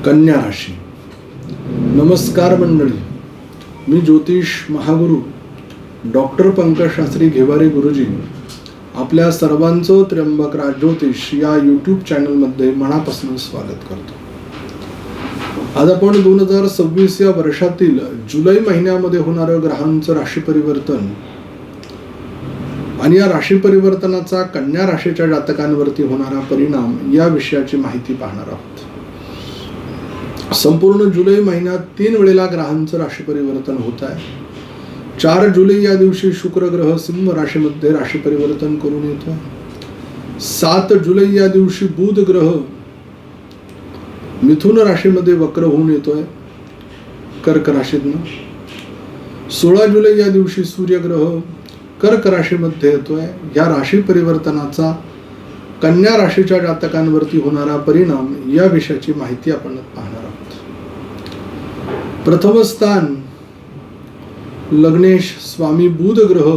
कन्या राशी. नमस्कार मंडळी, मी ज्योतिष महागुरु डॉक्टर पंकज शास्त्री घेवारे गुरुजी आपल्या सर्वांचं त्र्यंबक राज ज्योतिष या यूट्यूब चॅनलमध्ये मनापासून स्वागत करतो. आज आपण 2026 या वर्षातील जुलै महिन्यामध्ये होणारं ग्रहांचं राशी परिवर्तन आणि या राशी परिवर्तनाचा कन्या राशीच्या जातकांवरती होणारा परिणाम या विषयाची माहिती पाहणार आहोत. संपूर्ण जुलै महिन्यात 3 वेळेला ग्रहांचं राशी परिवर्तन होत आहे. 4 जुलै या दिवशी शुक्र ग्रह सिंह राशीमध्ये राशी परिवर्तन करून येतो. 7 जुलै या दिवशी बुध ग्रह मिथुन राशीमध्ये वक्र होऊन येतोय कर्क राशीतनं. 16 जुलै या दिवशी सूर्य ग्रह कर्क राशीमध्ये येतोय. या राशी परिवर्तनाचा कन्या राशीच्या जातकांवरती होणारा परिणाम या विषयाची माहिती आपण पाहणार आहोत. प्रथम स्थान लग्नेश स्वामी बुध ग्रह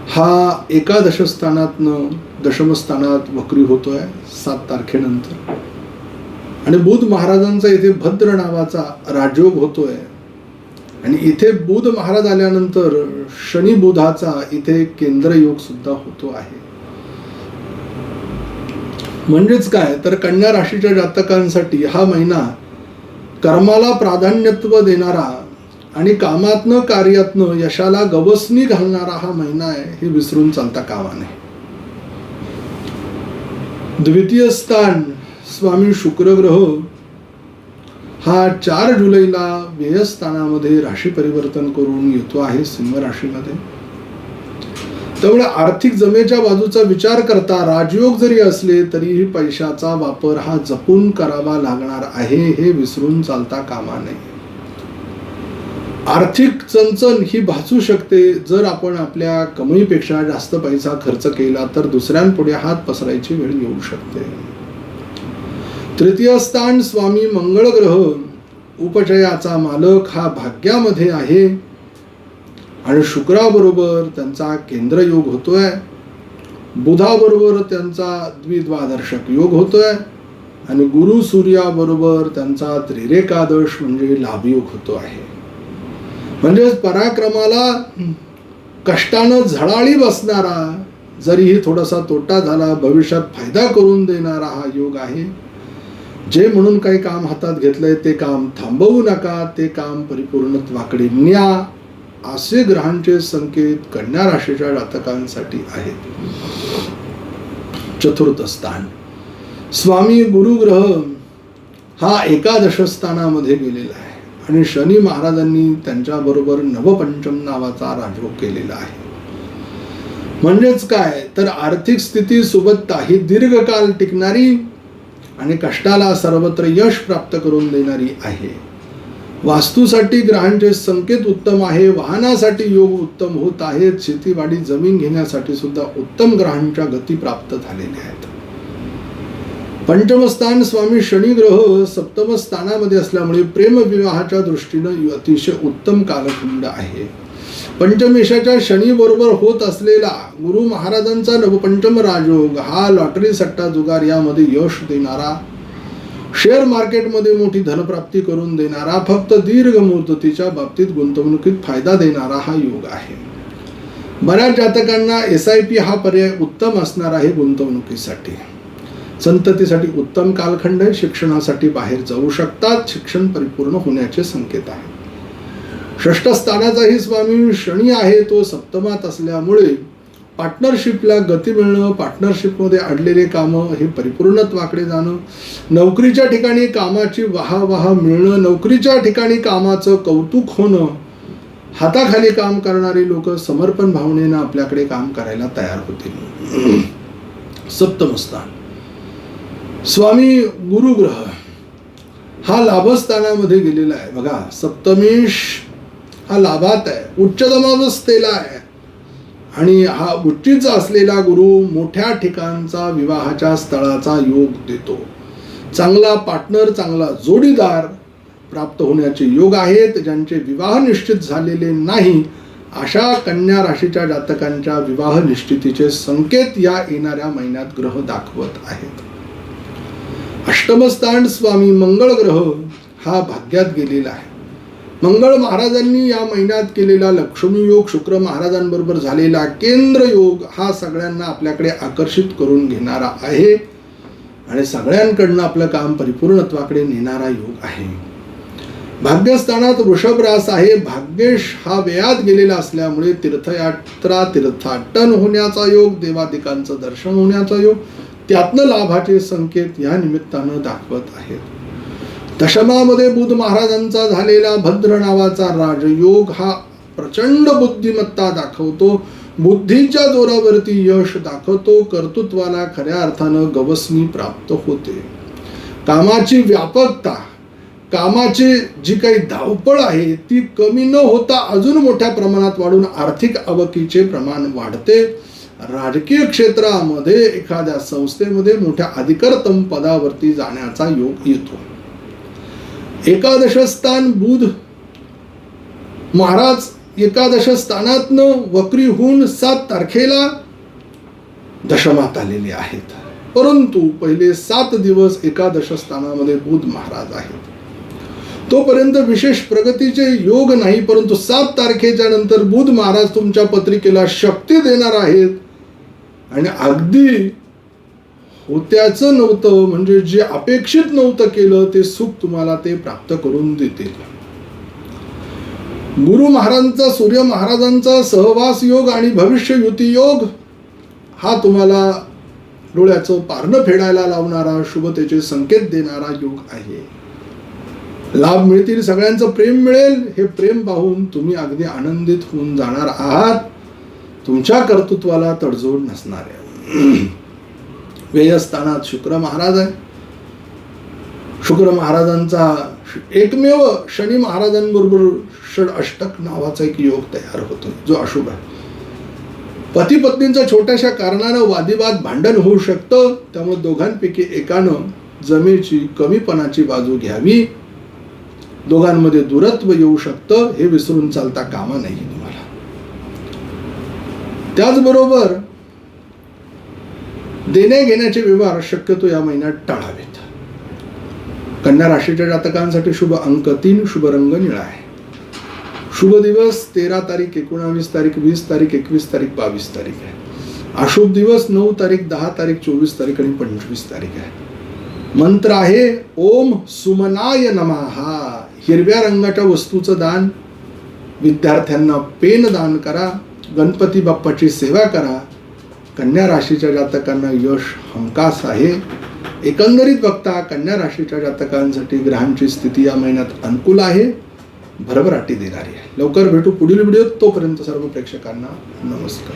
हा एकादश स्थानातनं दशम स्थानात वक्री होतोय 7 तारखेनंतर. आणि बुध महाराजांचा इथे भद्र नावाचा राजयोग होतोय. आणि इथे बुध महाराज आल्यानंतर शनी बुधाचा इथे केंद्र योग सुद्धा होतो आहे. म्हणजेच काय तर कन्या राशीच्या जातकांसाठी हा महिना कर्माला प्राधान्यत्व देणारा आणि कामातनं कार्यातनं यशाला गवसणी घालणारा हा महिना आहे, हे विसरून चालता कामा नये. द्वितीय स्थान स्वामी शुक्र ग्रह हा 4 जुलैला व्ययस्थानामध्ये राशी परिवर्तन करून येतो आहे सिंह राशीमध्ये. त्यामुळे आर्थिक जमेच्या बाजूचा विचार करता राजयोग जरी असले तरीही पैशाचा वापर हा जपून करावा लागणार आहे, हे विसरून चालता कामा नये. आर्थिक चणचण ही भासू शकते जर आपण आपल्या कमाईपेक्षा जास्त पैसा खर्च केला तर दुसऱ्यांपुढे हात पसरायची वेळ येऊ शकते. तृतीय स्थान स्वामी मंगळ ग्रह उपचयाचा मालक हा भाग्यामध्ये आहे आणि शुक्राबरोबर त्यांचा केंद्र योग होतोय. बुधाबरोबर त्यांचा द्विद्वादर्शक योग होतोय आणि गुरु सूर्याबरोबर त्यांचा त्रिरेकादश म्हणजे लाभयोग होतो आहे. म्हणजे पराक्रमाला कष्टानं झळाळी बसणारा, जरीही थोडासा तोटा झाला भविष्यात फायदा करून देणारा हा योग आहे. जे म्हणून काही काम हातात घेतलंय ते काम थांबवू नका, ते काम परिपूर्णत्वाकडे न्या, असे ग्रहांचे संकेत कन्या राशीच्या जातकांसाठी आहेत. चतुर्थ स्थान स्वामी गुरु ग्रह हा एकादश स्थानामध्ये गेलेला आहे आणि शनी महाराजांनी त्यांच्या बरोबर नवपंचम नावाचा राजयोग केलेला आहे. म्हणजेच काय तर आर्थिक स्थिती सुबत्ता ही दीर्घकाल टिकणारी आणि कष्टाला सर्वत्र यश प्राप्त करून देणारी आहे. वास्तूसाठी ग्रहांचे संकेत उत्तम आहे. वाहनासाठी योग उत्तम होत आहेत. शेतीवाडी जमीन घेण्यासाठी सुद्धा उत्तम ग्रहांच्या गती प्राप्त झालेल्या आहेत. पंचमस्थान स्वामी शनी ग्रह सप्तम स्थानामध्ये असल्यामुळे प्रेम विवाहाच्या दृष्टीनं अतिशय उत्तम कालखंड आहे. पंचमेशाच्या शनी बरोबर होत असलेला गुरु महाराजांचा नवपंचम राजयोग हा लॉटरी सट्टा जुगार यामध्ये यश देणारा, शेअर मार्केटमध्ये मोठी धनप्राप्ती करून देणारा, फक्त दीर्घ मुदतीच्या बाबतीत गुंतवणुकीत फायदा देणारा हा योग आहे. बऱ्याच जातकांना SIP हा पर्याय उत्तम असणार आहे गुंतवणुकीसाठी. संततीसाठी उत्तम कालखंड आहे. शिक्षणासाठी बाहेर जाऊ शकतात. शिक्षण परिपूर्ण होण्याचे संकेत आहेत. षष्ठ स्थानाचाही स्वामी शनी आहे, तो सप्तमात असल्यामुळे पार्टनरशिपला गती मिळणं, पार्टनरशिपमध्ये अडलेले कामं हे परिपूर्णत्वाकडे जाणं, नोकरीच्या ठिकाणी कामाची वाहवाह मिळणं, नोकरीच्या ठिकाणी कामाचं कौतुक होणं, हाताखाली काम करणारे लोक समर्पण भावनेनं आपल्याकडे काम करायला तयार होतील. सप्तम स्थान स्वामी गुरु ग्रह हा लाभस्थानामध्ये गेलेला आहे. बघा, सप्तमेश हा लाभात आहे, उच्चतमावस्थेला आहे आणि हा उच्चीचा असलेला गुरु मोठ्या ठिकाणचा विवाहाच्या स्थळाचा योग देतो. चांगला पार्टनर, चांगला जोडीदार प्राप्त होण्याचे योग आहेत. ज्यांचे विवाह निश्चित झालेले नाही अशा कन्या राशीच्या जातकांच्या विवाह निश्चितीचे संकेत या येणाऱ्या महिन्यात ग्रह दाखवत आहेत. अष्टमस्थान स्वामी मंगळ ग्रह हा भाग्यात गेलेला आहे. मंगळ महाराजांनी या महिन्यात केलेला लक्ष्मी योग, शुक्र महाराजांबरोबर झालेला केंद्र योग हा सगळ्यांना आपल्याकडे आकर्षित करून घेणारा आहे आणि सगळ्यांकडनं आपलं काम परिपूर्णत्वाकडे नेणारा योग आहे. भाग्यस्थानात वृषभ रास आहे. भाग्येश हा व्ययात गेलेला असल्यामुळे तीर्थयात्रा, तीर्थाटन होण्याचा योग, देवादिकांचं दर्शन होण्याचा योग, त्यातनं लाभाचे संकेत या निमित्तानं दाखवत आहेत. दशमामध्ये बुध महाराजांचा झालेला भद्र नावाचा राजयोग हा प्रचंड बुद्धिमत्ता दाखवतो, बुद्धीच्या जोरावरती यश दाखवतो, कर्तृत्वाला खऱ्या अर्थानं गवसणी प्राप्त होते. कामाची व्यापकता, कामाची जी काही धावपळ आहे ती कमी न होता अजून मोठ्या प्रमाणात वाढून आर्थिक आवकीचे प्रमाण वाढते. राजकीय क्षेत्रामध्ये एखाद्या संस्थेमध्ये मोठ्या अधिकर्तम पदावरती जाण्याचा योग येतो. एकादश स्थान बुध महाराज एकादश स्थानातनं वक्री होऊन 7 तारखेला दशमात आलेले आहेत. परंतु पहिले 7 दिवस एकादश स्थानामध्ये बुध महाराज आहेत. तोपर्यंत विशेष प्रगतीचे योग नाही, परंतु 7 तारखेच्या नंतर बुध महाराज तुमच्या पत्रिकेला शक्ती देणार आहेत आणि अगदी होत्याचं नव्हतं म्हणजे जे अपेक्षित नव्हतं केलं ते सुख तुम्हाला ते प्राप्त करून देतील. गुरु महाराजांचा, सूर्य महाराजांचा सहवास योग आणि भविष्य युती योग हा तुम्हाला डोळ्याचं पारणं फेडायला लावणारा, शुभतेचे संकेत देणारा योग आहे. लाभ मिळतील, सगळ्यांचं प्रेम मिळेल. हे प्रेम पाहून तुम्ही अगदी आनंदित होऊन जाणार आहात. तुमच्या कर्तृत्वाला तडजोड नसणार आहे. व्ययस्थानात शुक्र महाराज आहे. शुक्र महाराजांचा एकमेव शनी महाराजांबरोबर षड अष्टक नावाचा एक योग तयार होतो जो अशुभ आहे. पती पत्नींच्या छोट्याशा कारणानं वादिवाद, भांडण होऊ शकतं. त्यामुळे दोघांपैकी एकानं जमेची, कमीपणाची बाजू घ्यावी. दोघांमध्ये दूरत्व येऊ शकतं, हे विसरून चालता कामा नाही तुम्हाला. त्याचबरोबर देण्या घेण्याचे व्यवहार शक्यतो या महिन्यात टाळावेत. कन्या राशीच्या जातकांसाठी शुभ अंक 3, शुभ रंग निळा आहे. शुभ दिवस 13 तारीख, 19 तारीख, 20 तारीख, 21 तारीख, 22 तारीख आहे. अशुभ दिवस 9 तारीख, 10 तारीख, 24 तारीख आणि 25 तारीख आहे. मंत्र आहे ओम सुमनाय नमः. हिरव्या रंगाच्या वस्तूचं दान, विद्यार्थ्यांना पेन दान करा, गणपती बाप्पाची सेवा करा. कन्या राशीच्या जातकांना यश हमखास आहे. एकंदरीत बघता कन्या राशीच्या जातकांसाठी ग्रहांची स्थिती या महिन्यात अनुकूल आहे, भरभराटी देणारी आहे. लवकर भेटू पुढील व्हिडिओत. तोपर्यंत सर्व प्रेक्षकांना नमस्कार.